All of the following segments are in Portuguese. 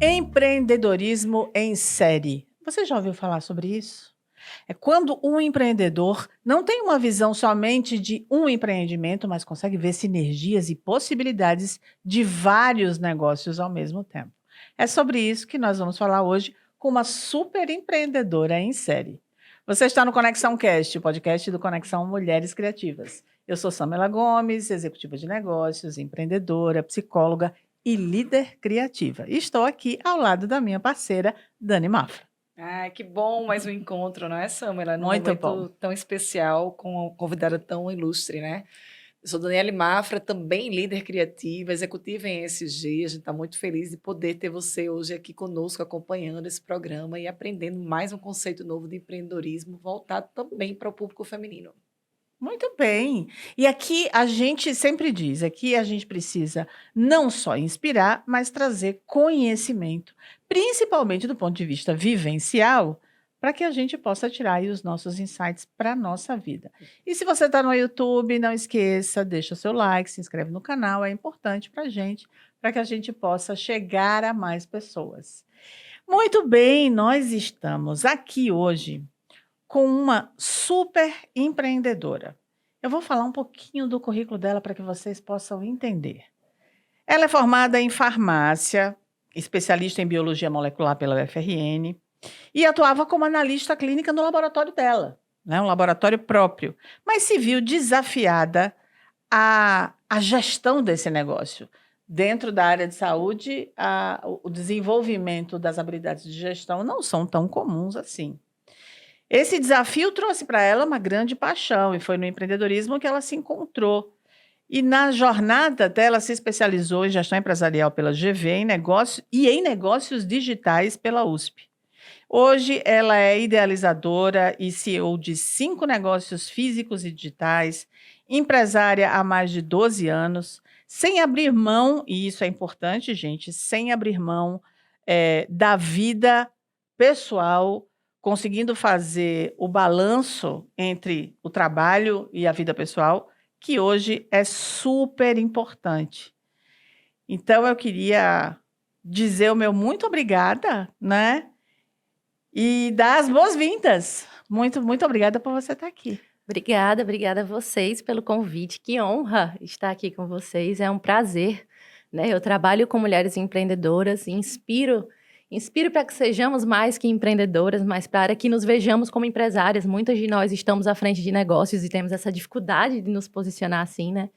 Empreendedorismo em série. Você já ouviu falar sobre isso? É quando um empreendedor não tem uma visão somente de um empreendimento, mas consegue ver sinergias e possibilidades de vários negócios ao mesmo tempo. É sobre isso que nós vamos falar hoje com uma super empreendedora em série. Você está no Conexão Cast, o podcast do Conexão Mulheres Criativas. Eu sou Samela Gomes, executiva de negócios, empreendedora, psicóloga e líder criativa. E estou aqui ao lado da minha parceira, Dani Mafra. Ah, que bom mais um encontro, não é, Samela? Num Muito momento bom. tão especial, com uma convidada tão ilustre, né? Eu sou Daniele Mafra, também líder criativa, executiva em ESG. A gente está muito feliz de poder ter você hoje aqui conosco, acompanhando esse programa e aprendendo mais um conceito novo de empreendedorismo, voltado também para o público feminino. Muito bem. E aqui a gente sempre diz, aqui a gente precisa não só inspirar, mas trazer conhecimento, principalmente do ponto de vista vivencial, para que a gente possa tirar aí os nossos insights para a nossa vida. E se você está no YouTube, não esqueça, deixa o seu like, se inscreve no canal, é importante para a gente, para que a gente possa chegar a mais pessoas. Muito bem, nós estamos aqui hoje com uma super empreendedora. Eu vou falar um pouquinho do currículo dela para que vocês possam entender. Ela é formada em farmácia, especialista em biologia molecular pela UFRN e atuava como analista clínica no laboratório dela, né, um laboratório próprio, mas se viu desafiada à gestão desse negócio. Dentro da área de saúde, o desenvolvimento das habilidades de gestão não são tão comuns assim. Esse desafio trouxe para ela uma grande paixão e foi no empreendedorismo que ela se encontrou. E na jornada dela se especializou em gestão empresarial pela GV em negócios digitais pela USP. Hoje ela é idealizadora e CEO de 5 negócios físicos e digitais, empresária há mais de 12 anos, sem abrir mão, e isso é importante, gente, sem abrir mão da vida pessoal, conseguindo fazer o balanço entre o trabalho e a vida pessoal, que hoje é super importante. Então, eu queria dizer o meu muito obrigada, né? E dar as boas-vindas. Muito, muito obrigada por você estar aqui. Obrigada a vocês pelo convite. Que honra estar aqui com vocês. É um prazer, né? Eu trabalho com mulheres empreendedoras e inspiro para que sejamos mais que empreendedoras, mas para que nos vejamos como empresárias. Muitas de nós estamos à frente de negócios e temos essa dificuldade de nos posicionar assim, né?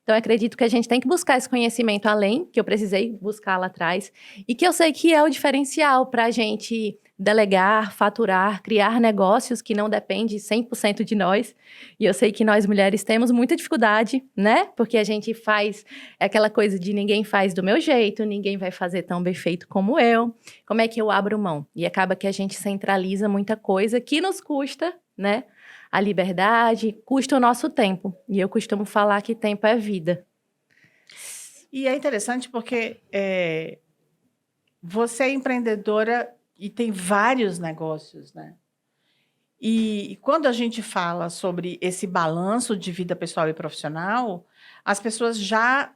Então, eu acredito que a gente tem que buscar esse conhecimento além, que eu precisei buscar lá atrás, e que eu sei que é o diferencial para a gente delegar, faturar, criar negócios que não dependem 100% de nós. E eu sei que nós mulheres temos muita dificuldade, né? Porque a gente faz aquela coisa de ninguém faz do meu jeito, ninguém vai fazer tão bem feito como eu. Como é que eu abro mão? E acaba que a gente centraliza muita coisa que nos custa, né? A liberdade, custa o nosso tempo. E eu costumo falar que tempo é vida. E é interessante porque você é empreendedora e tem vários negócios, né? E quando a gente fala sobre esse balanço de vida pessoal e profissional, as pessoas já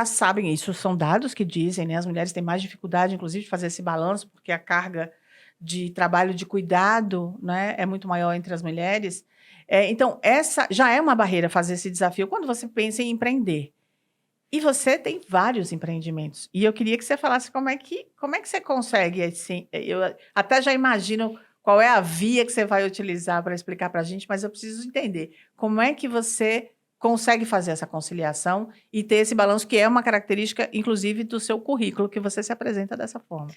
sabem, isso são dados que dizem, né? As mulheres têm mais dificuldade, inclusive, de fazer esse balanço, porque a carga de trabalho de cuidado, né, é muito maior entre as mulheres. Então, essa já é uma barreira fazer esse desafio quando você pensa em empreender. E você tem vários empreendimentos. E eu queria que você falasse como é que você consegue, assim, eu até já imagino qual é a via que você vai utilizar para explicar para a gente, mas eu preciso entender como é que você consegue fazer essa conciliação e ter esse balanço, que é uma característica, inclusive, do seu currículo, que você se apresenta dessa forma.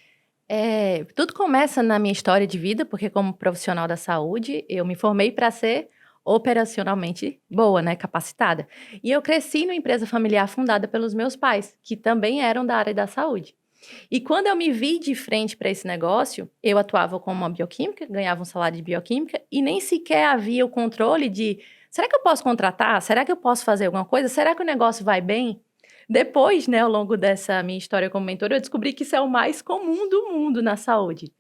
Tudo começa na minha história de vida, porque como profissional da saúde, eu me formei para ser operacionalmente boa, né, capacitada. E eu cresci numa empresa familiar fundada pelos meus pais, que também eram da área da saúde. E quando eu me vi de frente para esse negócio, eu atuava como uma bioquímica, ganhava um salário de bioquímica e nem sequer havia o controle de, será que eu posso contratar? Será que eu posso fazer alguma coisa? Será que o negócio vai bem? Depois, né, ao longo dessa minha história como mentora, eu descobri que isso é o mais comum do mundo na saúde.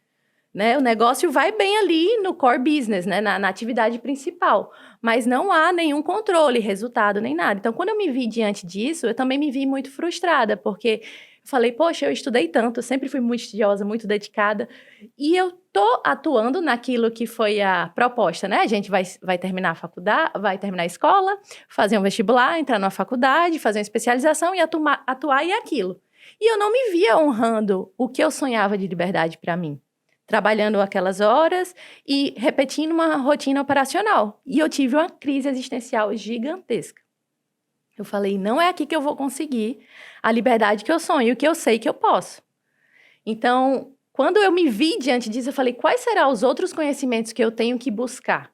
Né? O negócio vai bem ali no core business, né? na atividade principal, mas não há nenhum controle, resultado, nem nada. Então, quando eu me vi diante disso, eu também me vi muito frustrada, porque Eu falei, poxa, eu estudei tanto, eu sempre fui muito estudiosa, muito dedicada, e eu tô atuando naquilo que foi a proposta, né? A gente vai terminar a faculdade, vai terminar a escola, fazer um vestibular, entrar numa faculdade, fazer uma especialização e atuar e aquilo. E eu não me via honrando o que eu sonhava de liberdade para mim. Trabalhando aquelas horas e repetindo uma rotina operacional. E eu tive uma crise existencial gigantesca. Eu falei, não é aqui que eu vou conseguir a liberdade que eu sonho e o que eu sei que eu posso. Então, quando eu me vi diante disso, eu falei, quais serão os outros conhecimentos que eu tenho que buscar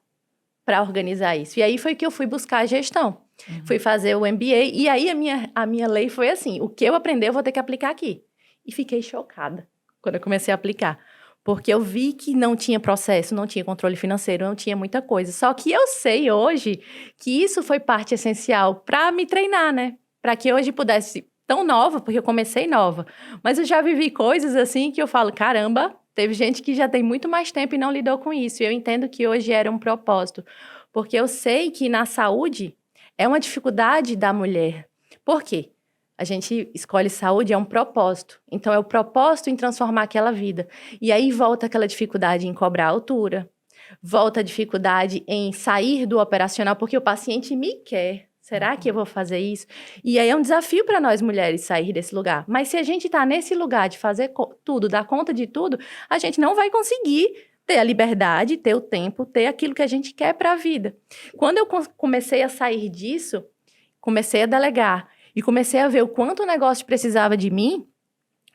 para organizar isso? E aí foi que eu fui buscar a gestão. Fui fazer o MBA e aí a minha lei foi assim, o que eu aprender eu vou ter que aplicar aqui. E fiquei chocada quando eu comecei a aplicar. Porque eu vi que não tinha processo, não tinha controle financeiro, não tinha muita coisa. Só que eu sei hoje que isso foi parte essencial para me treinar, né? Para que hoje pudesse, tão nova, porque eu comecei nova. Mas eu já vivi coisas assim que eu falo, caramba, teve gente que já tem muito mais tempo e não lidou com isso. E eu entendo que hoje era um propósito. Porque eu sei que na saúde é uma dificuldade da mulher. Por quê? A gente escolhe saúde, é um propósito. Então, é o propósito em transformar aquela vida. E aí volta aquela dificuldade em cobrar a altura, volta a dificuldade em sair do operacional, porque o paciente me quer. Será que eu vou fazer isso? E aí é um desafio para nós mulheres sair desse lugar. Mas se a gente está nesse lugar de fazer tudo, dar conta de tudo, a gente não vai conseguir ter a liberdade, ter o tempo, ter aquilo que a gente quer para a vida. Quando eu comecei a sair disso, comecei a delegar, e comecei a ver o quanto o negócio precisava de mim,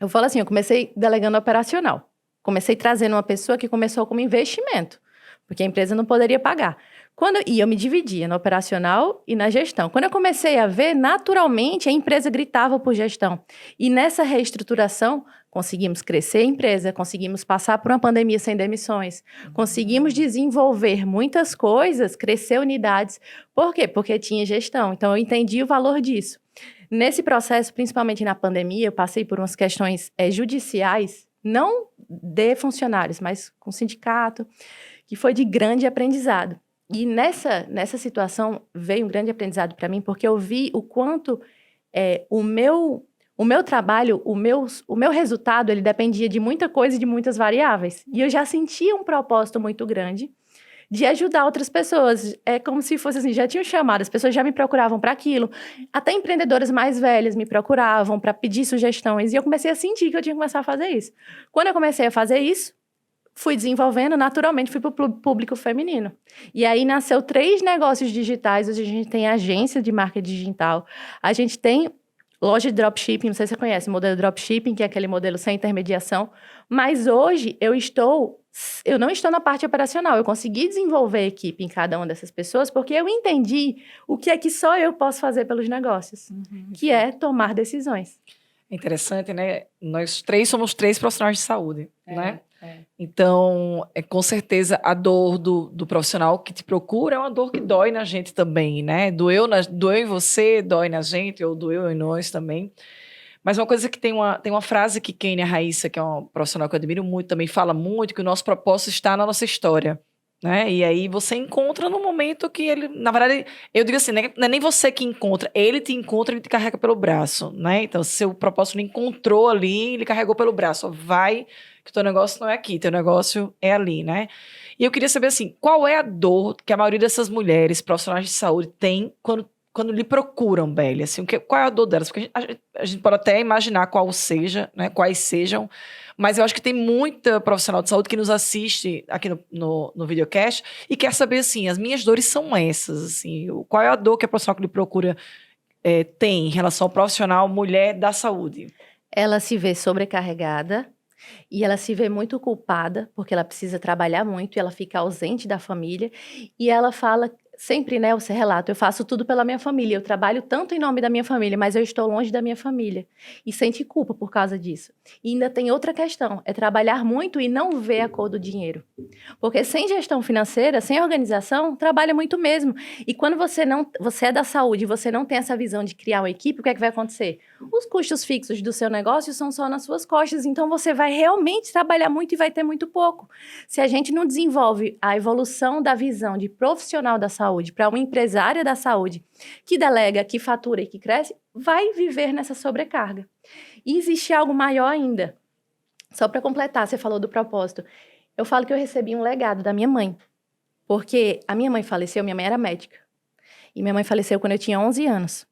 eu falo assim, eu comecei delegando operacional. Comecei trazendo uma pessoa que começou como investimento, porque a empresa não poderia pagar. E eu me dividia no operacional e na gestão. Quando eu comecei a ver, naturalmente, a empresa gritava por gestão. E nessa reestruturação, conseguimos crescer a empresa, conseguimos passar por uma pandemia sem demissões, conseguimos desenvolver muitas coisas, crescer unidades. Por quê? Porque tinha gestão. Então, eu entendi o valor disso. Nesse processo, principalmente na pandemia, eu passei por umas questões judiciais, não de funcionários, mas com o sindicato, que foi de grande aprendizado. E nessa situação veio um grande aprendizado para mim, porque eu vi o quanto o meu trabalho, o meu resultado, ele dependia de muita coisa e de muitas variáveis. E eu já sentia um propósito muito grande de ajudar outras pessoas. É como se fosse assim, já tinham chamado, as pessoas já me procuravam para aquilo. Até empreendedoras mais velhas me procuravam para pedir sugestões. E eu comecei a sentir que eu tinha que começar a fazer isso. Quando eu comecei a fazer isso, fui desenvolvendo, naturalmente fui para o público feminino. E aí nasceu 3 negócios digitais. Hoje a gente tem agência de marketing digital, a gente tem loja de dropshipping, não sei se você conhece o modelo dropshipping, que é aquele modelo sem intermediação. Mas hoje eu não estou na parte operacional. Eu consegui desenvolver a equipe em cada uma dessas pessoas porque eu entendi o que é que só eu posso fazer pelos negócios, que é tomar decisões. É interessante, né? Nós 3 somos 3 profissionais de saúde, né? Então, com certeza, a dor do profissional que te procura é uma dor que dói na gente também, né? Doeu em você, dói na gente, ou doeu em nós também. Mas uma coisa que tem uma frase que Kênia Raíssa, que é uma profissional que eu admiro muito, também fala muito, que o nosso propósito está na nossa história, né? E aí você encontra no momento que ele, na verdade, eu digo assim, não é nem você que encontra, ele te encontra, ele te carrega pelo braço, né? Então, se seu propósito não encontrou ali, ele carregou pelo braço, vai, que o teu negócio não é aqui, teu negócio é ali, né? E eu queria saber, assim, qual é a dor que a maioria dessas mulheres profissionais de saúde tem quando lhe procuram, Bélia? Assim, qual é a dor delas? Porque a gente pode até imaginar qual seja, né, quais sejam, mas eu acho que tem muita profissional de saúde que nos assiste aqui no videocast e quer saber, assim, as minhas dores são essas, assim, qual é a dor que a profissional que lhe procura tem em relação ao profissional mulher da saúde? Ela se vê sobrecarregada e ela se vê muito culpada, porque ela precisa trabalhar muito e ela fica ausente da família. E ela fala sempre, né, você relata, eu faço tudo pela minha família, eu trabalho tanto em nome da minha família, mas eu estou longe da minha família. E sente culpa por causa disso. E ainda tem outra questão, é trabalhar muito e não ver a cor do dinheiro. Porque sem gestão financeira, sem organização, trabalha muito mesmo. E quando você é da saúde e você não tem essa visão de criar uma equipe, o que é que vai acontecer? Os custos fixos do seu negócio são só nas suas costas, então você vai realmente trabalhar muito e vai ter muito pouco. Se a gente não desenvolve a evolução da visão de profissional da saúde, saúde, para uma empresária da saúde, que delega, que fatura e que cresce, vai viver nessa sobrecarga. E existe algo maior ainda. Só para completar, você falou do propósito. Eu falo que eu recebi um legado da minha mãe, porque a minha mãe faleceu, minha mãe era médica, e minha mãe faleceu quando eu tinha 11 anos.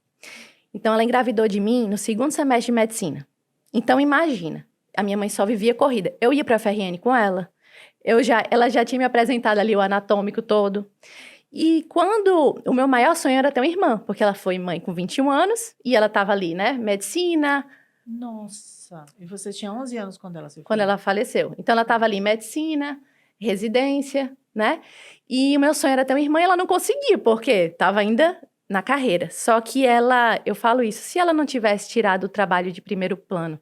Então, ela engravidou de mim no segundo semestre de medicina. Então, imagina, a minha mãe só vivia corrida. Eu ia para a FRN com ela, ela já tinha me apresentado ali o anatômico todo. E quando o meu maior sonho era ter uma irmã, porque ela foi mãe com 21 anos, e ela estava ali, né, medicina. Nossa, e você tinha 11 anos quando ela se foi? Quando ela faleceu. Então, ela estava ali em medicina, residência, né? E o meu sonho era ter uma irmã e ela não conseguia, porque estava ainda na carreira. Só que eu falo isso, se ela não tivesse tirado o trabalho de primeiro plano,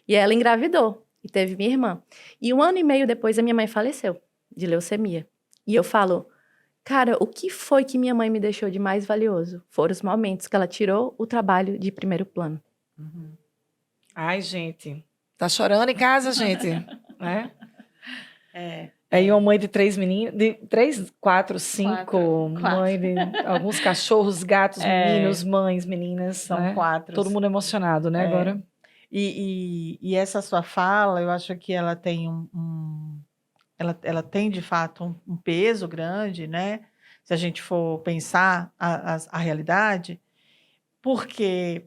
e ela engravidou, e teve minha irmã. E 1 ano e meio depois, a minha mãe faleceu, de leucemia. E eu falo, cara, o que foi que minha mãe me deixou de mais valioso? Foram os momentos que ela tirou o trabalho de primeiro plano. Uhum. Ai, gente. Tá chorando em casa, gente? Né? É. Aí uma mãe de 3 meninos, de 3, 4, 5, Quatro. mãe de alguns cachorros, gatos, meninos, mães, meninas. São né? 4. Todo mundo emocionado, né, agora? E essa sua fala, eu acho que ela tem ela tem, de fato, um peso grande, né? Se a gente for pensar a realidade, porque,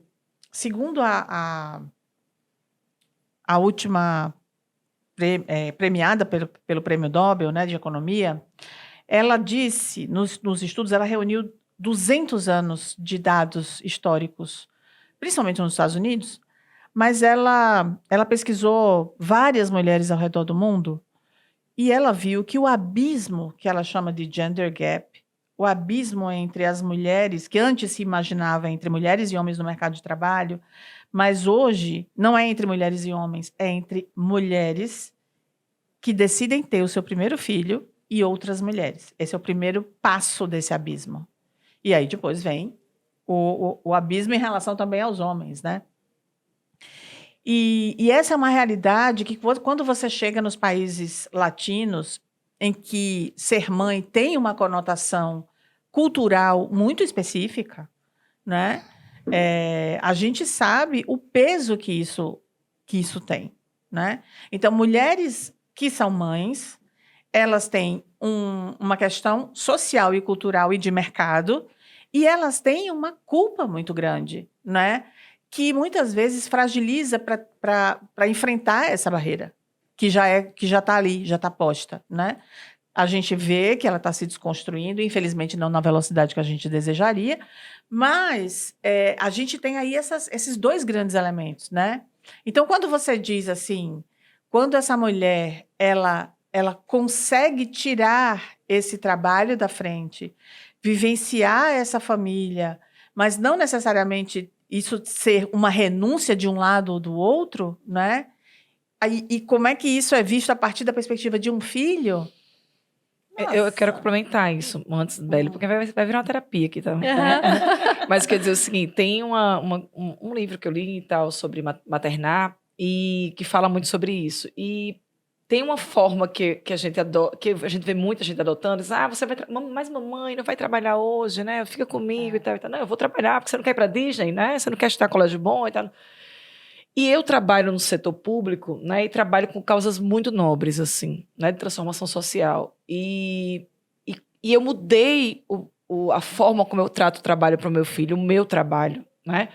segundo a última premiada pelo Prêmio Nobel, né, de Economia, ela disse, nos estudos, ela reuniu 200 anos de dados históricos, principalmente nos Estados Unidos, mas ela pesquisou várias mulheres ao redor do mundo e ela viu que o abismo, que ela chama de gender gap, o abismo entre as mulheres, que antes se imaginava entre mulheres e homens no mercado de trabalho, mas hoje não é entre mulheres e homens, é entre mulheres que decidem ter o seu primeiro filho e outras mulheres. Esse é o primeiro passo desse abismo. E aí depois vem o abismo em relação também aos homens, né? E essa é uma realidade que, quando você chega nos países latinos, em que ser mãe tem uma conotação cultural muito específica, né? A gente sabe o peso que isso tem, né? Então, mulheres que são mães, elas têm uma questão social e cultural e de mercado, e elas têm uma culpa muito grande, né? Que muitas vezes fragiliza para enfrentar essa barreira, que já está ali, já está posta, né? A gente vê que ela está se desconstruindo, infelizmente não na velocidade que a gente desejaria, mas a gente tem aí esses 2 grandes elementos, né? Então, quando você diz assim, quando essa mulher ela consegue tirar esse trabalho da frente, vivenciar essa família, mas não necessariamente isso ser uma renúncia de um lado ou do outro, né? E como é que isso é visto a partir da perspectiva de um filho? Eu quero complementar isso antes, Beli, porque vai virar uma terapia aqui, tá? Mas quer dizer o seguinte, tem um livro que eu li e tal sobre maternar e que fala muito sobre isso. E tem uma forma que a gente vê muita gente adotando, diz, você vai mas mamãe não vai trabalhar hoje, né? Fica comigo e tal. Não, eu vou trabalhar porque você não quer ir para Disney, né? Você não quer estudar colégio bom e tal. E eu trabalho no setor público, né? E trabalho com causas muito nobres, assim, né? De transformação social. E eu mudei a forma como eu trato o trabalho para o meu filho, o meu trabalho, né?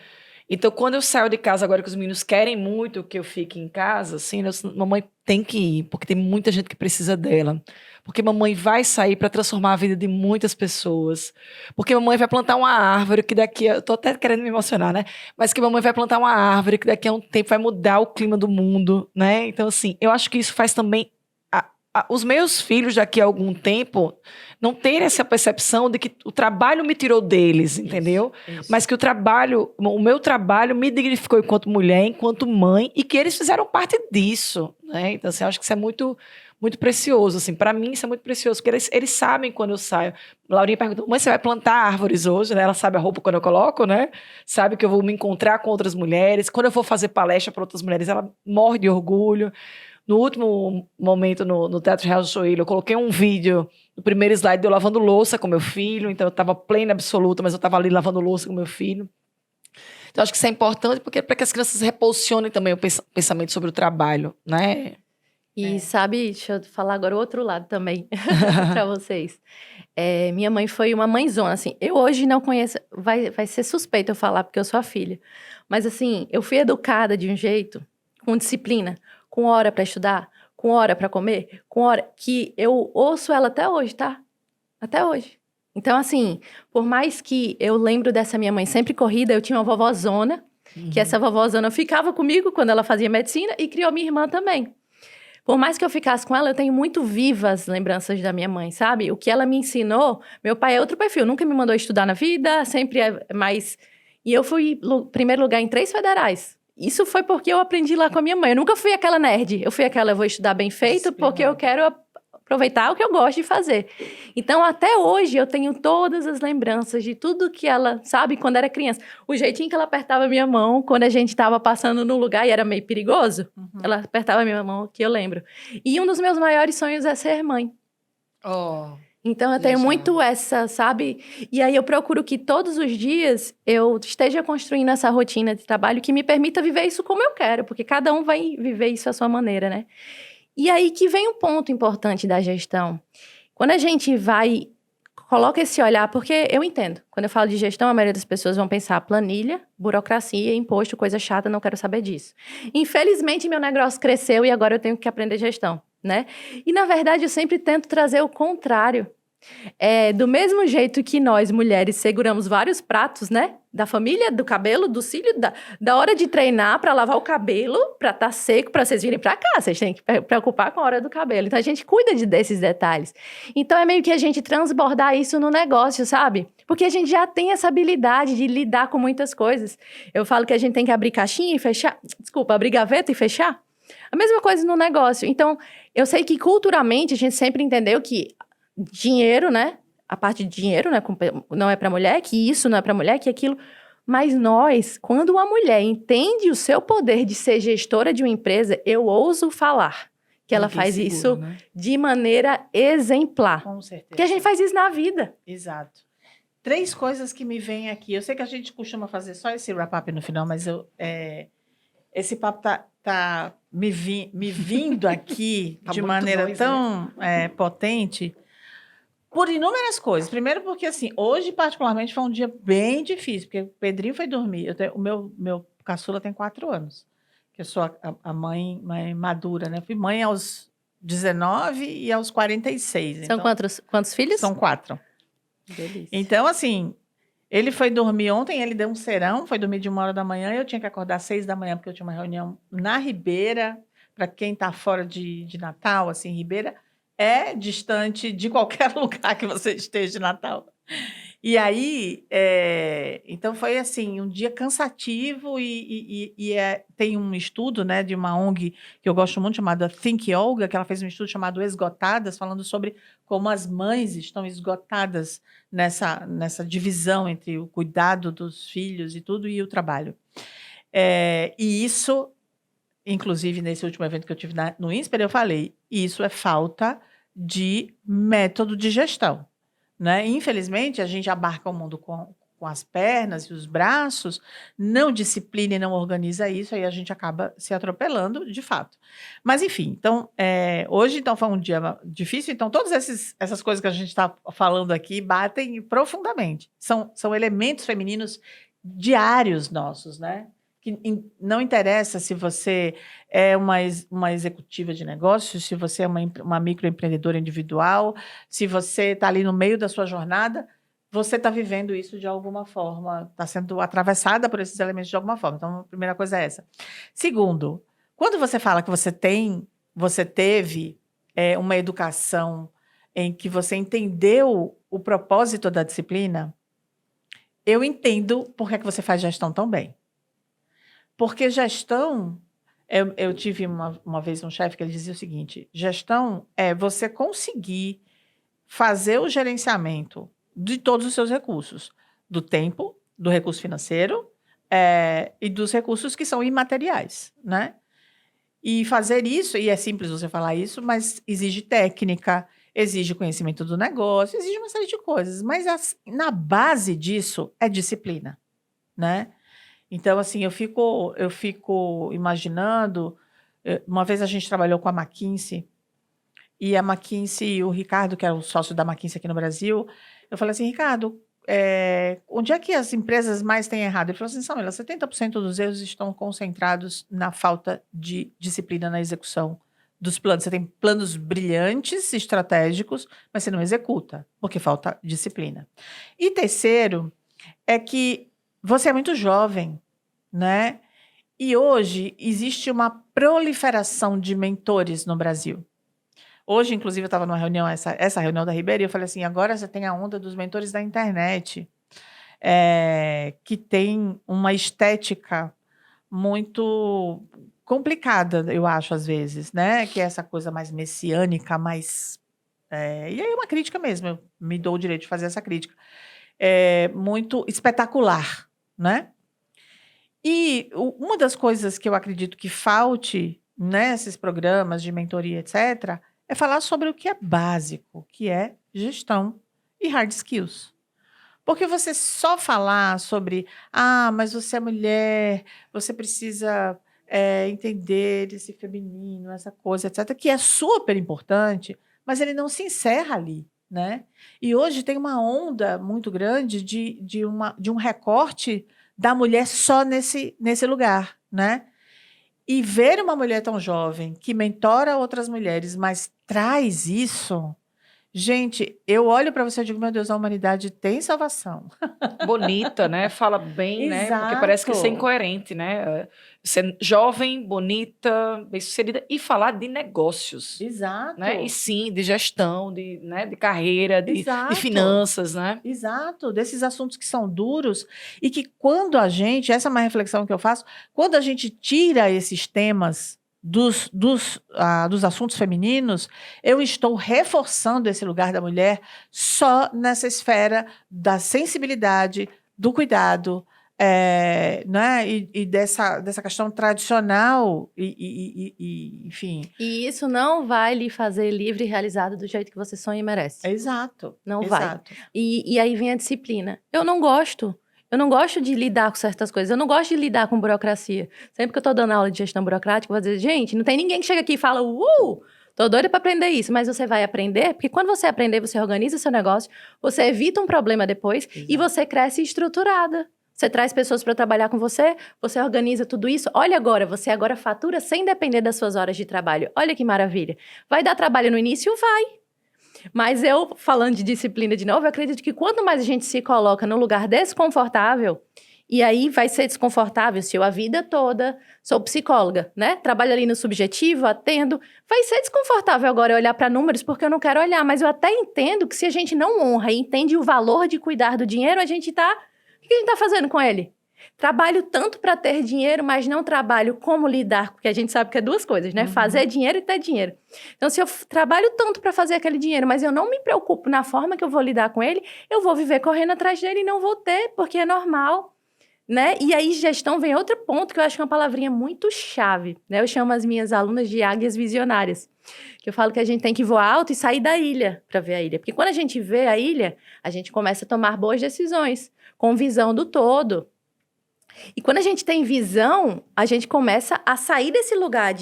Então, quando eu saio de casa agora que os meninos querem muito que eu fique em casa, assim, mamãe tem que ir, porque tem muita gente que precisa dela. Porque mamãe vai sair para transformar a vida de muitas pessoas. Porque mamãe vai plantar uma árvore que daqui eu tô até querendo me emocionar, né? Mas que mamãe vai plantar uma árvore que daqui a um tempo vai mudar o clima do mundo, né? Então, assim, eu acho que isso faz também os meus filhos daqui a algum tempo não terem essa percepção de que o trabalho me tirou deles, entendeu? Isso. Mas que o meu trabalho me dignificou enquanto mulher, enquanto mãe, e que eles fizeram parte disso, né? Então, assim, eu acho que isso é muito, muito precioso, assim. Para mim, isso é muito precioso, porque eles sabem quando eu saio. Laurinha perguntou, mãe, você vai plantar árvores hoje, né? Ela sabe a roupa quando eu coloco, né? Sabe que eu vou me encontrar com outras mulheres. Quando eu vou fazer palestra para outras mulheres, ela morre de orgulho. No último momento, no Teatro Real do Joelho, eu coloquei um vídeo, o primeiro slide de eu lavando louça com meu filho, então eu estava plena, absoluta, mas eu estava ali lavando louça com meu filho. Então, acho que isso é importante porque para que as crianças reposicionem também o pensamento sobre o trabalho, né? E sabe, deixa eu falar agora o outro lado também para vocês. Minha mãe foi uma mãezona, assim. Eu hoje não conheço, vai ser suspeito eu falar porque eu sou a filha. Mas assim, eu fui educada de um jeito, com disciplina, com hora para estudar, com hora para comer, com hora que eu ouço ela até hoje, tá? Até hoje. Então, assim, por mais que eu lembro dessa minha mãe sempre corrida, eu tinha uma vovózona, que essa vovózona ficava comigo quando ela fazia medicina e criou minha irmã também. Por mais que eu ficasse com ela, eu tenho muito vivas lembranças da minha mãe, sabe? O que ela me ensinou, meu pai é outro perfil, nunca me mandou estudar na vida, sempre é mais... E eu fui primeiro lugar em 3 federais. Isso foi porque eu aprendi lá com a minha mãe. Eu nunca fui aquela nerd. Eu fui aquela, eu vou estudar bem feito, porque eu quero aproveitar o que eu gosto de fazer. Então, até hoje, eu tenho todas as lembranças de tudo que ela, sabe, quando era criança. O jeitinho que ela apertava a minha mão quando a gente estava passando num lugar e era meio perigoso. Ela apertava a minha mão, que eu lembro. E um dos meus maiores sonhos é ser mãe. Então, eu tenho muito essa, sabe? E aí, eu procuro que todos os dias eu esteja construindo essa rotina de trabalho que me permita viver isso como eu quero, porque cada um vai viver isso à sua maneira, né? E aí que vem um ponto importante da gestão. Quando a gente coloca esse olhar, porque eu entendo, quando eu falo de gestão, a maioria das pessoas vão pensar planilha, burocracia, imposto, coisa chata, não quero saber disso. Infelizmente, meu negócio cresceu e agora eu tenho que aprender gestão, né? E, na verdade, eu sempre tento trazer o contrário. Do mesmo jeito que nós, mulheres, seguramos vários pratos, né? Da família, do cabelo, do cílio, da hora de treinar para lavar o cabelo, para estar seco, para vocês virem para cá. Vocês têm que preocupar com a hora do cabelo. Então, a gente cuida desses detalhes. Então, é meio que a gente transbordar isso no negócio, sabe? Porque a gente já tem essa habilidade de lidar com muitas coisas. Eu falo que a gente tem que abrir caixinha e fechar... Desculpa, abrir gaveta e fechar. A mesma coisa no negócio. Então, eu sei que culturalmente a gente sempre entendeu que dinheiro, né? A parte de dinheiro, né? Não é para mulher, que isso não é para mulher, que aquilo. Mas nós, quando uma mulher entende o seu poder de ser gestora de uma empresa, eu ouso falar que ela faz isso, né? De maneira exemplar. Com certeza. Porque a gente faz isso na vida. Exato. 3 coisas que me vêm aqui. Eu sei que a gente costuma fazer só esse wrap-up no final, mas esse papo tá me vindo aqui de maneira tão potente. Por inúmeras coisas. Primeiro porque, assim, hoje, particularmente, foi um dia bem difícil, porque o Pedrinho foi dormir. O meu caçula tem 4 anos, que eu sou a mãe madura, né? Fui mãe aos 19 e aos 46. São então, quantos filhos? São 4. Delícia. Então, assim, ele foi dormir ontem, ele deu um serão, foi dormir de 1h da manhã, eu tinha que acordar às 6 da manhã, porque eu tinha uma reunião na Ribeira. Para quem está fora de Natal, assim, Ribeira é distante de qualquer lugar que você esteja de Natal. E aí, então foi assim, um dia cansativo tem um estudo, né, de uma ONG que eu gosto muito, chamada Think Olga, que ela fez um estudo chamado Esgotadas, falando sobre como as mães estão esgotadas nessa divisão entre o cuidado dos filhos e tudo e o trabalho. E isso... Inclusive, nesse último evento que eu tive no INSPER, eu falei, isso é falta de método de gestão, né? Infelizmente, a gente abarca o mundo com as pernas e os braços, não disciplina e não organiza isso, aí a gente acaba se atropelando, de fato. Mas, enfim, então, hoje então, foi um dia difícil, então todas essas coisas que a gente está falando aqui batem profundamente. São elementos femininos diários nossos, né? Que não interessa se você é uma executiva de negócios, se você é uma microempreendedora individual, se você está ali no meio da sua jornada, você está vivendo isso de alguma forma, está sendo atravessada por esses elementos de alguma forma. Então, a primeira coisa é essa. Segundo, quando você fala que você teve uma educação em que você entendeu o propósito da disciplina, eu entendo por que você faz gestão tão bem. Porque gestão, eu tive uma vez um chefe que ele dizia o seguinte, gestão é você conseguir fazer o gerenciamento de todos os seus recursos, do tempo, do recurso financeiro e dos recursos que são imateriais, né? E fazer isso, e é simples você falar isso, mas exige técnica, exige conhecimento do negócio, exige uma série de coisas. Mas na base disso é disciplina, né? Então, assim, eu fico imaginando. Uma vez a gente trabalhou com a McKinsey, e a McKinsey, o Ricardo, que é o sócio da McKinsey aqui no Brasil, eu falei assim, Ricardo, onde é que as empresas mais têm errado? Ele falou assim, Samela, 70% dos erros estão concentrados na falta de disciplina na execução dos planos. Você tem planos brilhantes, estratégicos, mas você não executa, porque falta disciplina. E terceiro, é que você é muito jovem, né? E hoje existe uma proliferação de mentores no Brasil. Hoje, inclusive, eu estava numa reunião, essa reunião da Ribeira, e eu falei assim, agora você tem a onda dos mentores da internet, que tem uma estética muito complicada, eu acho, às vezes, né? Que é essa coisa mais messiânica, mais... e aí é uma crítica mesmo, eu me dou o direito de fazer essa crítica. Muito espetacular, né? E uma das coisas que eu acredito que falte nesses programas de mentoria, etc., é falar sobre o que é básico, que é gestão e hard skills. Porque você só falar sobre, mas você é mulher, você precisa entender esse feminino, essa coisa, etc., que é super importante, mas ele não se encerra ali, né? E hoje tem uma onda muito grande de um recorte da mulher só nesse lugar, né? E ver uma mulher tão jovem que mentora outras mulheres, mas traz isso. Gente, eu olho para você e digo, meu Deus, a humanidade tem salvação. Bonita, né? Fala bem, né? Porque parece que isso é Exato. incoerente, né? Ser jovem, bonita, bem-sucedida e falar de negócios, Exato. né? E sim, de gestão, né? De carreira, de Exato. finanças, né? Exato, desses assuntos que são duros e que quando a gente, essa é uma reflexão que eu faço, quando a gente tira esses temas dos assuntos femininos, eu estou reforçando esse lugar da mulher só nessa esfera da sensibilidade, do cuidado, né? E dessa questão tradicional, enfim. E isso não vai lhe fazer livre e realizado do jeito que você sonha e merece. Exato. Não vai. Exato. E aí vem a disciplina. Eu não gosto de lidar com certas coisas. Eu não gosto de lidar com burocracia. Sempre que eu tô dando aula de gestão burocrática, eu vou dizer, gente, não tem ninguém que chega aqui e fala, tô doida para aprender isso. Mas você vai aprender, porque quando você aprender, você organiza seu negócio, você evita um problema depois. Exato. E você cresce estruturada. Você traz pessoas para trabalhar com você, você organiza tudo isso. Olha agora, você agora fatura sem depender das suas horas de trabalho. Olha que maravilha. Vai dar trabalho no início? Vai. Mas eu, falando de disciplina de novo, eu acredito que quanto mais a gente se coloca num lugar desconfortável, e aí vai ser desconfortável se eu a vida toda sou psicóloga, né? Trabalho ali no subjetivo, atendo. Vai ser desconfortável agora eu olhar para números porque eu não quero olhar, mas eu até entendo que se a gente não honra e entende o valor de cuidar do dinheiro, a gente tá... O que a gente tá fazendo com ele? Trabalho tanto para ter dinheiro, mas não trabalho como lidar, porque a gente sabe que é duas coisas, né? Uhum. Fazer dinheiro e ter dinheiro. Então, se eu trabalho tanto para fazer aquele dinheiro, mas eu não me preocupo na forma que eu vou lidar com ele, eu vou viver correndo atrás dele e não vou ter, porque é normal, né? E aí, gestão vem outro ponto que eu acho que é uma palavrinha muito chave, né? Eu chamo as minhas alunas de águias visionárias, que eu falo que a gente tem que voar alto e sair da ilha para ver a ilha. Porque quando a gente vê a ilha, a gente começa a tomar boas decisões, com visão do todo. E quando a gente tem visão, a gente começa a sair desse lugar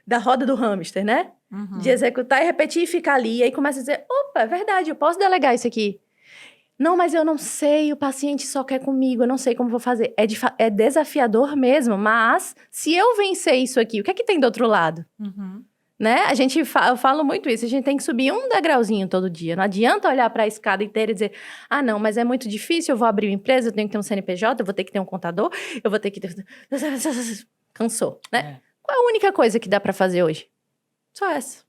da roda do hamster, né? Uhum. De executar e repetir e ficar ali. E aí começa a dizer, opa, é verdade, eu posso delegar isso aqui. Não, mas eu não sei, o paciente só quer comigo, eu não sei como vou fazer. É desafiador mesmo, mas se eu vencer isso aqui, o que é que tem do outro lado? Uhum. Né? Eu falo muito isso, a gente tem que subir um degrauzinho todo dia. Não adianta olhar para a escada inteira e dizer, não, mas é muito difícil, eu vou abrir uma empresa, eu tenho que ter um CNPJ, eu vou ter que ter um contador, eu vou ter que ter... Cansou, né? Qual é a única coisa que dá para fazer hoje? Só essa,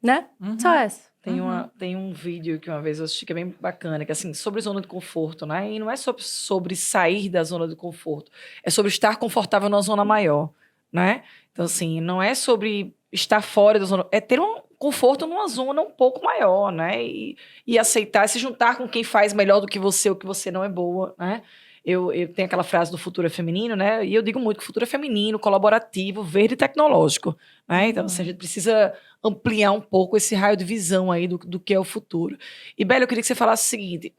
né? Uhum. Só essa. Tem um vídeo que uma vez eu assisti que é bem bacana, que é assim, sobre zona de conforto, né? E não é sobre sair da zona de conforto, é sobre estar confortável numa zona maior, né? Então, assim, não é sobre estar fora da zona, é ter um conforto numa zona um pouco maior, né? E aceitar, se juntar com quem faz melhor do que você ou que você não é boa, né? Eu tenho aquela frase do futuro é feminino, né? E eu digo muito que o futuro é feminino, colaborativo, verde e tecnológico, né? Então, assim, a gente precisa ampliar um pouco esse raio de visão aí do que é o futuro. E, Bela, eu queria que você falasse o seguinte,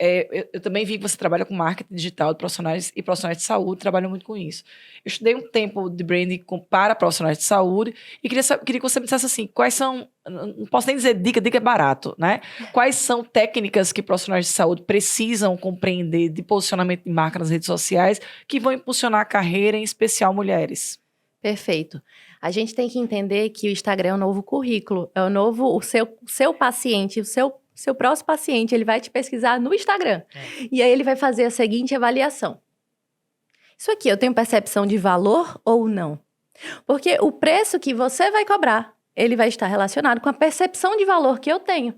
eu também vi que você trabalha com marketing digital de profissionais e profissionais de saúde, trabalha muito com isso. Eu estudei um tempo de branding para profissionais de saúde e queria que você me dissesse assim, quais são, não posso nem dizer dica é barato, né? Quais são técnicas que profissionais de saúde precisam compreender de posicionamento de marca nas redes sociais que vão impulsionar a carreira, em especial mulheres? Perfeito. A gente tem que entender que o Instagram é o novo currículo, é o seu paciente, o seu próximo paciente, ele vai te pesquisar no Instagram. E aí ele vai fazer a seguinte avaliação. Isso aqui, eu tenho percepção de valor ou não? Porque o preço que você vai cobrar, ele vai estar relacionado com a percepção de valor que eu tenho.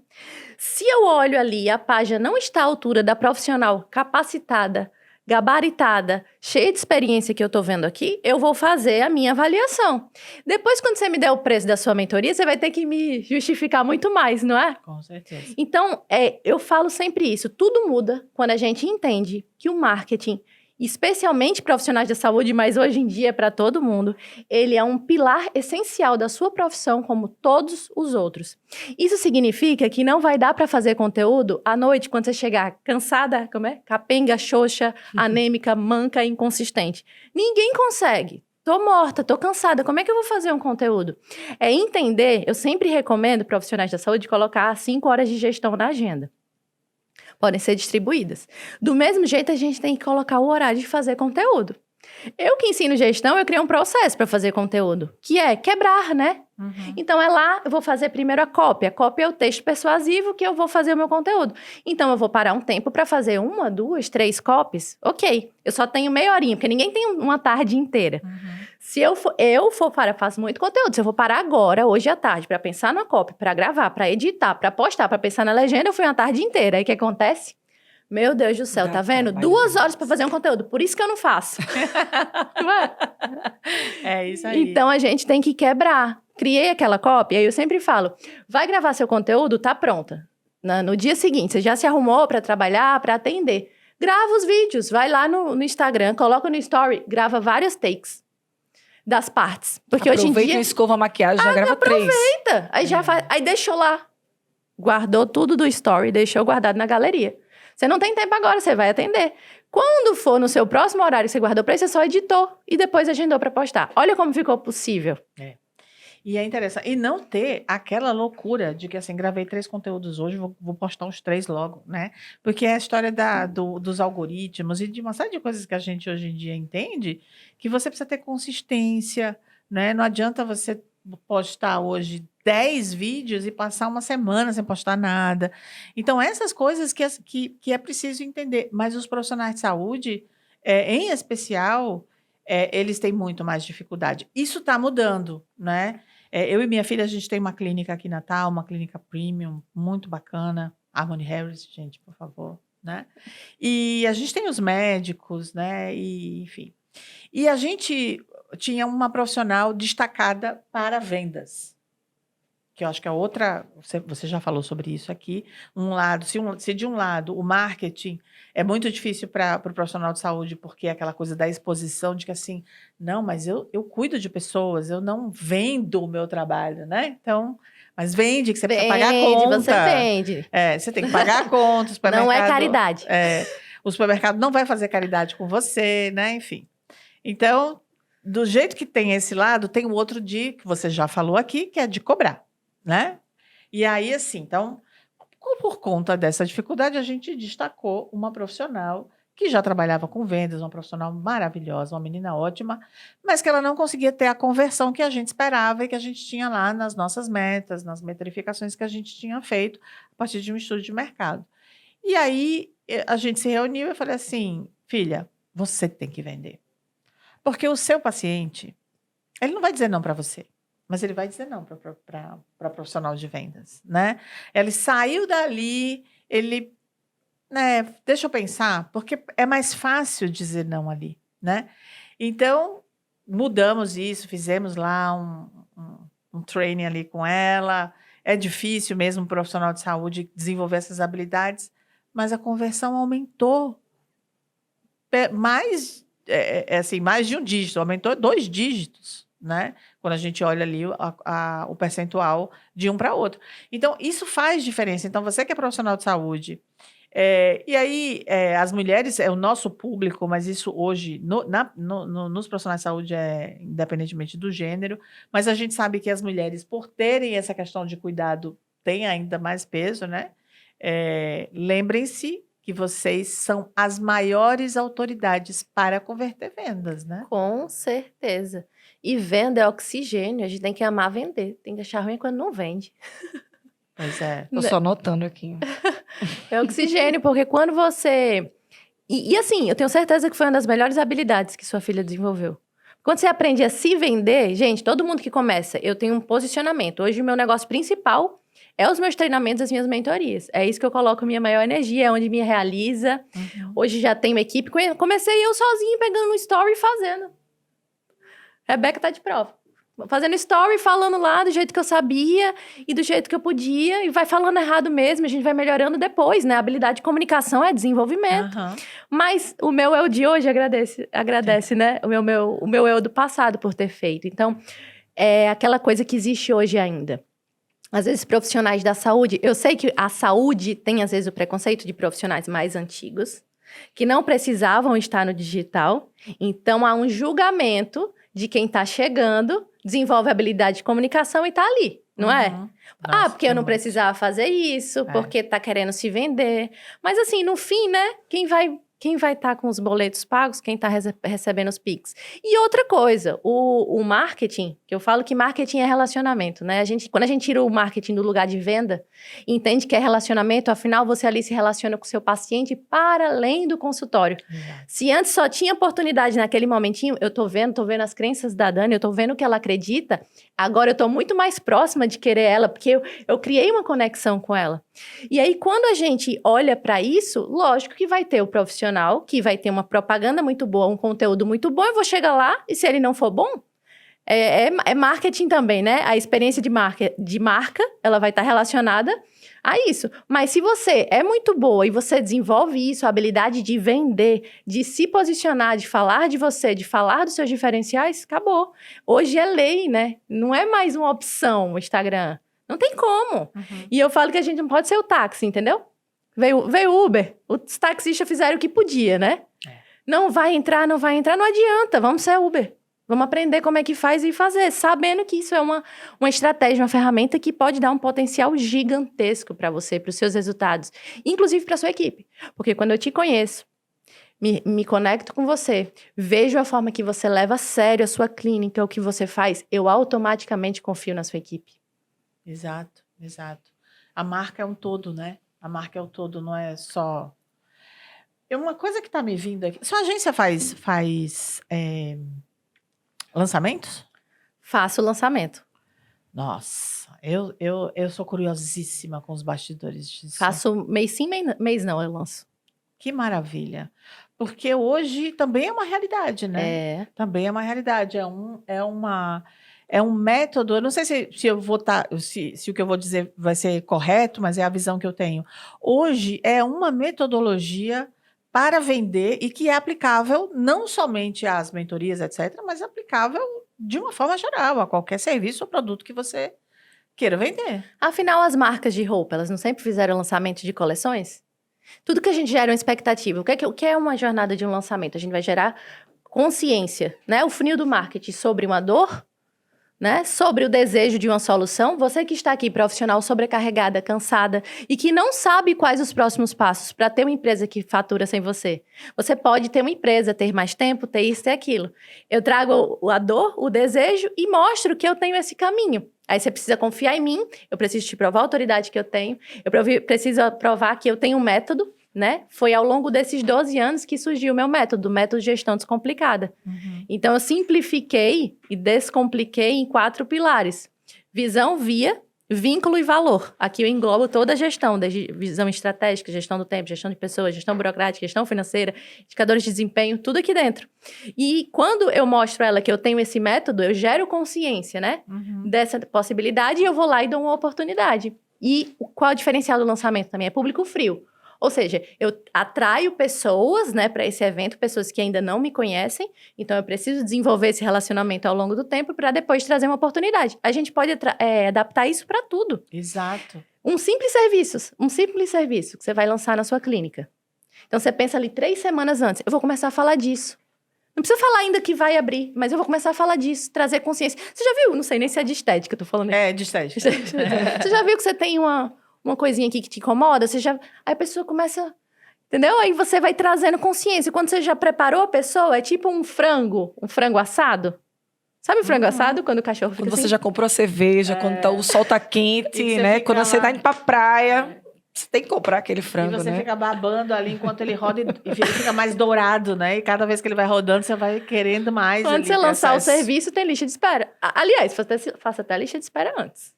Se eu olho ali e a página não está à altura da profissional capacitada, gabaritada, cheia de experiência que eu estou vendo aqui, eu vou fazer a minha avaliação. Depois, quando você me der o preço da sua mentoria, você vai ter que me justificar muito mais, não é? Com certeza. Então, eu falo sempre isso. Tudo muda quando a gente entende que o marketing, especialmente profissionais da saúde, mas hoje em dia é para todo mundo, ele é um pilar essencial da sua profissão, como todos os outros. Isso significa que não vai dar para fazer conteúdo à noite, quando você chegar cansada, capenga, xoxa, anêmica, manca, inconsistente. Ninguém consegue. Tô morta, tô cansada, como é que eu vou fazer um conteúdo? É entender, eu sempre recomendo profissionais da saúde colocar 5 horas de gestão na agenda. Podem ser distribuídas. Do mesmo jeito, a gente tem que colocar o horário de fazer conteúdo. Eu que ensino gestão, eu criei um processo para fazer conteúdo, que é quebrar, né? Então, eu vou fazer primeiro a cópia. A cópia é o texto persuasivo que eu vou fazer o meu conteúdo. Então, eu vou parar um tempo para fazer 1, 2, 3 copies. Ok, eu só tenho meia horinha, porque ninguém tem uma tarde inteira. Se eu faço muito conteúdo. Se eu vou parar agora, hoje à tarde, para pensar na cópia, para gravar, para editar, para postar, para pensar na legenda, eu fui uma tarde inteira. Aí o que acontece? Meu Deus do céu, tá vendo? 2 horas para fazer um conteúdo. Por isso que eu não faço. É isso aí. Então, a gente tem que quebrar. Criei aquela cópia, e eu sempre falo, vai gravar seu conteúdo, tá pronta. No dia seguinte, você já se arrumou para trabalhar, para atender. Grava os vídeos, vai lá no Instagram, coloca no story, grava várias takes das partes. Porque hoje em dia... escova a maquiagem, já grava 3. Aproveita! Aí já faz, aí deixou lá. Guardou tudo do story, deixou guardado na galeria. Você não tem tempo agora, você vai atender. Quando for no seu próximo horário que você guardou para isso, você só editou e depois agendou para postar. Olha como ficou possível. E é interessante. E não ter aquela loucura de que, assim, gravei 3 conteúdos hoje, vou postar os 3 logo, né? Porque é a história dos algoritmos e de uma série de coisas que a gente hoje em dia entende que você precisa ter consistência, né? Não adianta você postar hoje 10 vídeos e passar uma semana sem postar nada. Então, essas coisas que é preciso entender. Mas os profissionais de saúde, em especial, eles têm muito mais dificuldade. Isso está mudando, né? Eu e minha filha, a gente tem uma clínica aqui em Natal, uma clínica premium, muito bacana. Harmony Harris, gente, por favor, né? E a gente tem os médicos, né? E, enfim. E a gente tinha uma profissional destacada para vendas, que eu acho que é outra, você já falou sobre isso aqui, se de um lado o marketing é muito difícil para o profissional de saúde, porque é aquela coisa da exposição, de que assim, não, mas eu cuido de pessoas, eu não vendo o meu trabalho, né? Então, mas vende, que você precisa pagar a conta. Você vende. Você tem que pagar a conta, o supermercado... Não é caridade. O supermercado não vai fazer caridade com você, né? Enfim. Então, do jeito que tem esse lado, tem o outro que você já falou aqui, que é de cobrar, né? E aí, assim, então, por conta dessa dificuldade, a gente destacou uma profissional que já trabalhava com vendas, uma profissional maravilhosa, uma menina ótima, mas que ela não conseguia ter a conversão que a gente esperava e que a gente tinha lá nas nossas metas, nas metrificações que a gente tinha feito a partir de um estudo de mercado. E aí, a gente se reuniu e eu falei assim, filha, você tem que vender. Porque o seu paciente, ele não vai dizer não para você, mas ele vai dizer não para profissional de vendas, né? Ele saiu dali, né? Deixa eu pensar, porque é mais fácil dizer não ali, né? Então, mudamos isso, fizemos lá um training ali com ela. É difícil mesmo um profissional de saúde desenvolver essas habilidades, mas a conversão aumentou mais, assim, mais de um dígito, aumentou 2 dígitos, né? Quando a gente olha ali o percentual de um para outro. Então, isso faz diferença. Então, você que é profissional de saúde, e aí as mulheres é o nosso público, mas isso hoje, nos profissionais de saúde, independentemente do gênero, mas a gente sabe que as mulheres, por terem essa questão de cuidado, têm ainda mais peso, né? Lembrem-se que vocês são as maiores autoridades para converter vendas, né? Com certeza. E venda é oxigênio, a gente tem que amar vender. Tem que achar ruim quando não vende. Pois é. Tô só anotando aqui. É oxigênio, porque quando você... E assim, eu tenho certeza que foi uma das melhores habilidades que sua filha desenvolveu. Quando você aprende a se vender, gente, todo mundo que começa, eu tenho um posicionamento. Hoje o meu negócio principal é os meus treinamentos, as minhas mentorias. É isso que eu coloco minha maior energia, é onde me realiza. Hoje já tenho equipe. Comecei eu sozinha pegando um story e fazendo. Rebeca tá de prova. Fazendo story, falando lá do jeito que eu sabia e do jeito que eu podia. E vai falando errado mesmo, a gente vai melhorando depois, né? A habilidade de comunicação é desenvolvimento. Mas o meu eu de hoje agradece, né? O meu eu do passado por ter feito. Então, é aquela coisa que existe hoje ainda. Às vezes, profissionais da saúde... Eu sei que a saúde tem, às vezes, o preconceito de profissionais mais antigos, que não precisavam estar no digital. Então, há um julgamento de quem está chegando, desenvolve habilidade de comunicação e está ali, não é? Nossa, porque eu não precisava fazer isso, porque está querendo se vender. Mas, assim, no fim, né? Quem vai estar com os boletos pagos? Quem está recebendo os Pix? E outra coisa, o marketing, que eu falo que marketing é relacionamento, né? Quando a gente tira o marketing do lugar de venda, entende que é relacionamento, afinal você ali se relaciona com o seu paciente para além do consultório. Se antes só tinha oportunidade naquele momentinho, eu tô vendo as crenças da Dani, eu tô vendo o que ela acredita, agora eu tô muito mais próxima de querer ela, porque eu criei uma conexão com ela. E aí, quando a gente olha para isso, lógico que vai ter o profissional, que vai ter uma propaganda muito boa, um conteúdo muito bom, eu vou chegar lá, e se ele não for bom, é marketing também, né? A experiência de marca, ela vai estar relacionada a isso. Mas se você é muito boa e você desenvolve isso, a habilidade de vender, de se posicionar, de falar de você, de falar dos seus diferenciais, acabou. Hoje é lei, né? Não é mais uma opção o Instagram. Não tem como. E eu falo que a gente não pode ser o táxi, entendeu? Veio o Uber, os taxistas fizeram o que podia, né? Não vai entrar, não adianta, vamos ser Uber. Vamos aprender como é que faz e fazer, sabendo que isso é uma estratégia, uma ferramenta que pode dar um potencial gigantesco para você, para os seus resultados, inclusive para a sua equipe. Porque quando eu te conheço, me conecto com você, vejo a forma que você leva a sério a sua clínica, o que você faz, eu automaticamente confio na sua equipe. Exato. A marca é um todo, né? A marca é o todo, não é só... Uma coisa que está me vindo aqui... Sua agência faz lançamentos? Faço o lançamento. Nossa, eu sou curiosíssima com os bastidores disso. Faço mês sim, mês não, eu lanço. Que maravilha. Porque hoje também é uma realidade, né? Também é uma realidade. É um método. Eu não sei se eu vou se o que eu vou dizer vai ser correto, mas é a visão que eu tenho. Hoje é uma metodologia para vender e que é aplicável não somente às mentorias, etc., mas é aplicável de uma forma geral a qualquer serviço ou produto que você queira vender. Afinal, as marcas de roupa, elas não sempre fizeram lançamento de coleções? Tudo que a gente gera uma expectativa. O que é uma jornada de um lançamento? A gente vai gerar consciência, né? O funil do marketing sobre uma dor, né? Sobre o desejo de uma solução. Você que está aqui, profissional sobrecarregada, cansada e que não sabe quais os próximos passos para ter uma empresa que fatura sem você. Você pode ter uma empresa, ter mais tempo, ter isso, ter aquilo. Eu trago a dor, o desejo e mostro que eu tenho esse caminho. Aí você precisa confiar em mim, eu preciso te provar a autoridade que eu tenho, eu preciso provar que eu tenho um método, né? Foi ao longo desses 12 anos que surgiu o meu método, o método de gestão descomplicada. Então, eu simplifiquei e descompliquei em 4 pilares. Visão, via, vínculo e valor. Aqui eu englobo toda a gestão, desde visão estratégica, gestão do tempo, gestão de pessoas, gestão burocrática, gestão financeira, indicadores de desempenho, tudo aqui dentro. E quando eu mostro a ela que eu tenho esse método, eu gero consciência, né? Dessa possibilidade e eu vou lá e dou uma oportunidade. E qual é o diferencial do lançamento também? É público frio. Ou seja, eu atraio pessoas, né, para esse evento, pessoas que ainda não me conhecem, então eu preciso desenvolver esse relacionamento ao longo do tempo para depois trazer uma oportunidade. A gente pode adaptar isso para tudo. Exato. Um simples serviço que você vai lançar na sua clínica. Então você pensa ali 3 semanas antes, eu vou começar a falar disso. Não precisa falar ainda que vai abrir, mas eu vou começar a falar disso, trazer consciência. Você já viu? Não sei nem se é de estética, eu tô falando. De estética. Você já viu que você tem uma coisinha aqui que te incomoda? Aí a pessoa começa... Entendeu? Aí você vai trazendo consciência. Quando você já preparou a pessoa, é tipo um frango assado. Sabe o frango assado? Quando o cachorro fica Quando assim? você já comprou a cerveja, quando o sol tá quente, E você né? fica Quando você lá. tá indo pra praia, você tem que comprar aquele frango, E você né? fica babando ali enquanto ele roda e ele fica mais dourado, né? E cada vez que ele vai rodando, você vai querendo mais. Quando ali você ter lançar o acesso. serviço, tem lista de espera. Aliás, faça até a lista de espera antes.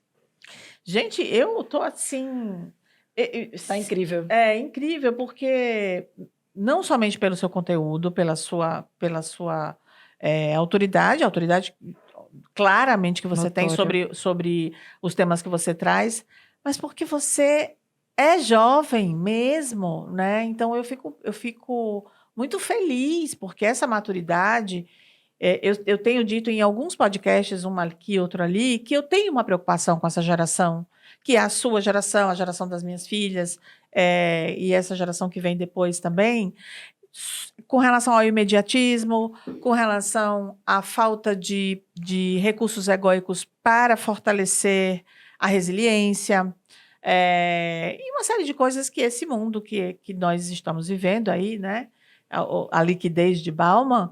Gente, eu tô assim. Tá incrível. É incrível, porque não somente pelo seu conteúdo, pela sua autoridade claramente que você tem Notória. sobre os temas que você traz, mas porque você é jovem mesmo, né? Então eu fico muito feliz, porque essa maturidade. Eu tenho dito em alguns podcasts, uma aqui, outro ali, que eu tenho uma preocupação com essa geração, que é a sua geração, a geração das minhas filhas, e essa geração que vem depois também, com relação ao imediatismo, com relação à falta de recursos egóicos para fortalecer a resiliência, e uma série de coisas que esse mundo que nós estamos vivendo aí, né, a liquidez de Bauman,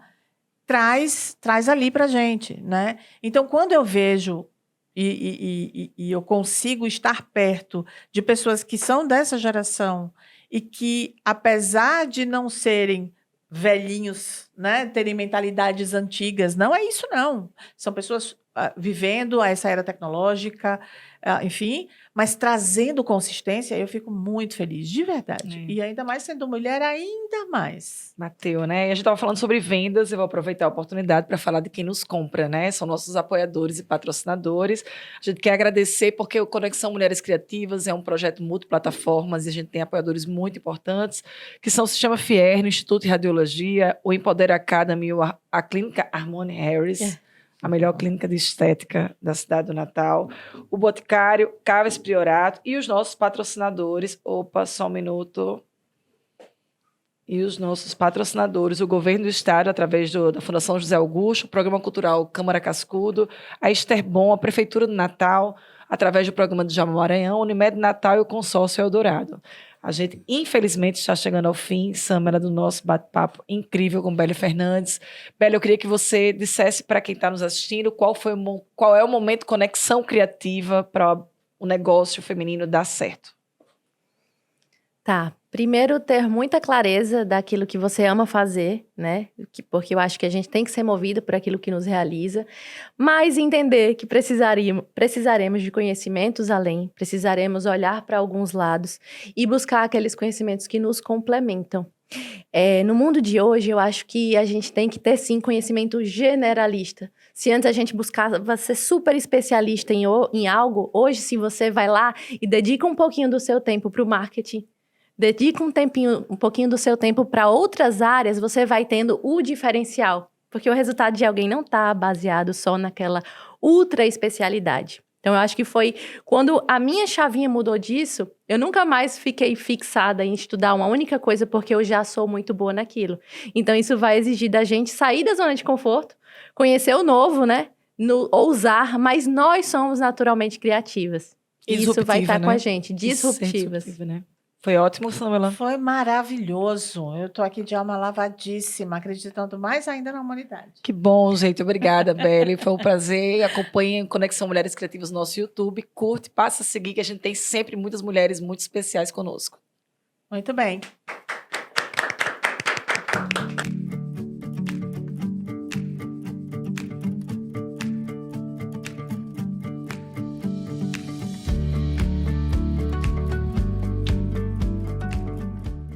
traz ali para a gente, né? Então, quando eu vejo e eu consigo estar perto de pessoas que são dessa geração e que, apesar de não serem velhinhos, né, terem mentalidades antigas, não é isso, não. São pessoas vivendo essa era tecnológica, enfim, mas trazendo consistência, eu fico muito feliz, de verdade. E ainda mais sendo mulher, ainda mais. Bateu, né? E a gente estava falando sobre vendas, eu vou aproveitar a oportunidade para falar de quem nos compra, né? São nossos apoiadores e patrocinadores. A gente quer agradecer porque o Conexão Mulheres Criativas é um projeto multiplataformas e a gente tem apoiadores muito importantes, que são o Sistema Fier, no Instituto de Radiologia, o Empodera Academy, a Clínica Harmony Harris, a melhor clínica de estética da cidade do Natal, o Boticário, Caves Priorato e os nossos patrocinadores. Opa, só um minuto. E os nossos patrocinadores, o Governo do Estado, através da Fundação José Augusto, o Programa Cultural Câmara Cascudo, a Esterbom, a Prefeitura do Natal, através do Programa do Djalma Maranhão, Unimed Natal e o Consórcio Eldorado. A gente, infelizmente, está chegando ao fim, Samara, do nosso bate-papo incrível com Bélia Fernandes. Bélia, eu queria que você dissesse para quem está nos assistindo qual é o momento conexão criativa para o negócio feminino dar certo. Tá. Primeiro, ter muita clareza daquilo que você ama fazer, né? Porque eu acho que a gente tem que ser movido por aquilo que nos realiza, mas entender que precisaremos de conhecimentos além, precisaremos olhar para alguns lados e buscar aqueles conhecimentos que nos complementam. No mundo de hoje, eu acho que a gente tem que ter, sim, conhecimento generalista. Se antes a gente buscava ser super especialista em algo, hoje, se você vai lá e dedica um pouquinho do seu tempo para o marketing, dedica um pouquinho do seu tempo para outras áreas, você vai tendo o diferencial. Porque o resultado de alguém não está baseado só naquela ultra especialidade. Então, eu acho que foi quando a minha chavinha mudou disso, eu nunca mais fiquei fixada em estudar uma única coisa, porque eu já sou muito boa naquilo. Então, isso vai exigir da gente sair da zona de conforto, conhecer o novo, né? Ousar, mas nós somos naturalmente criativas. E isso vai estar com a gente, disruptivas. Né? Foi ótimo, Samela. Foi maravilhoso. Eu estou aqui de alma lavadíssima, acreditando mais ainda na humanidade. Que bom, gente. Obrigada, Bélia. Foi um prazer. Acompanhem Conexão Mulheres Criativas no nosso YouTube. Curte, passa a seguir, que a gente tem sempre muitas mulheres muito especiais conosco. Muito bem.